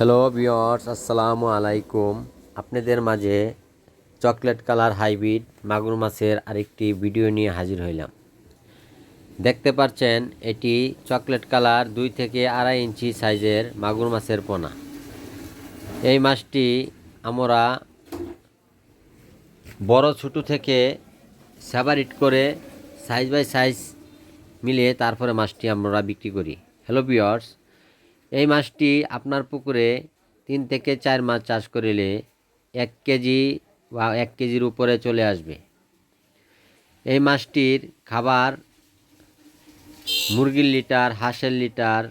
Hello viewers, আসসালামু আলাইকুম। আপনাদের মাঝে চকলেট কালার হাইব্রিড মাগুর মাছের আরেকটি ভিডিও নিয়ে হাজির হইলাম। দেখতে পাচ্ছেন এটি চকলেট কালার 2 থেকে 2.5 ইঞ্চি সাইজের মাগুর মাছের পোনা। এই মাছটি আমরা বড় ছোট থেকে সেপারেট করে সাইজ বাই সাইজ মিলিয়ে তারপরে মাছটি আমরা বিক্রি করি। হ্যালো ভিউয়ার্স, এই মাছটি আপনার পুকুরে 3 থেকে 4 মাছ চাষ করিলে 1 কেজি বা 1 কেজির উপরে চলে আসবে। এই মাছটির খাবার মুরগির লিটার, হাঁসের লিটার,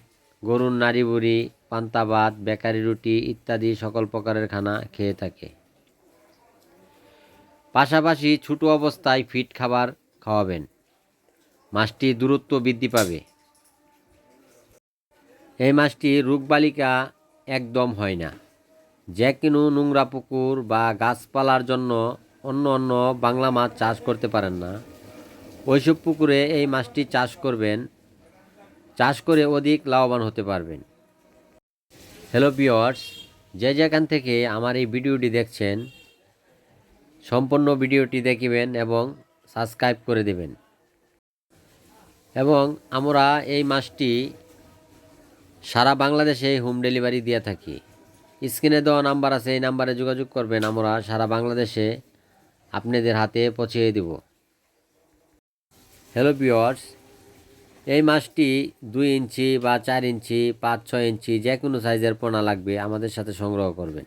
গরুর নাড়ি বুড়ি, পান্তা ভাত, বেকারি রুটি ইত্যাদি সকল প্রকারের খানা খেয়ে থাকে। পাশাপাশি ছোট অবস্থায় ফিড খাবার খাওয়াবেন। মাছটি দ্রুত বৃদ্ধি পাবে। এই মাছটি রোগবালিকা একদম হয় না। যে কোনো নোংরা পুকুর বা গাছপালার জন্য অন্য বাংলা মাছ চাষ করতে পারেন না, ওইসব পুকুরে এই মাছটি চাষ করবেন। চাষ করে অধিক লাভবান হতে পারবেন। হ্যালো ভিউয়ার্স, যে যেখান থেকে আমার এই ভিডিওটি দেখছেন সম্পূর্ণ ভিডিওটি দেখিবেন এবং সাবস্ক্রাইব করে দেবেন। এবং আমরা এই মাছটি সারা বাংলাদেশে হোম ডেলিভারি দিয়ে থাকি। স্ক্রিনে দেওয়া নাম্বার আছে, এই নাম্বারে যোগাযোগ করবেন। আমরা সারা বাংলাদেশে আপনাদের হাতে পৌঁছে দেব। হ্যালো ভিউয়ার্স, এই মাছটি 2 ইঞ্চি বা 4 ইঞ্চি 5-6 ইঞ্চি যে কোনো সাইজের পোনা লাগবে আমাদের সাথে সংগ্রহ করবেন।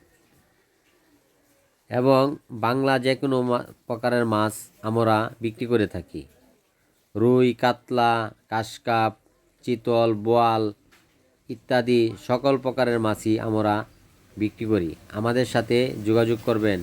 এবং বাংলা যে কোনো প্রকারের মাছ আমরা বিক্রি করে থাকি। রুই, কাতলা, কাশকাপ, চিতল, বোয়াল ইত্যাদি সকল প্রকারের মাছই আমরা বিক্রি করি। আমাদের সাথে যোগাযোগ করবেন।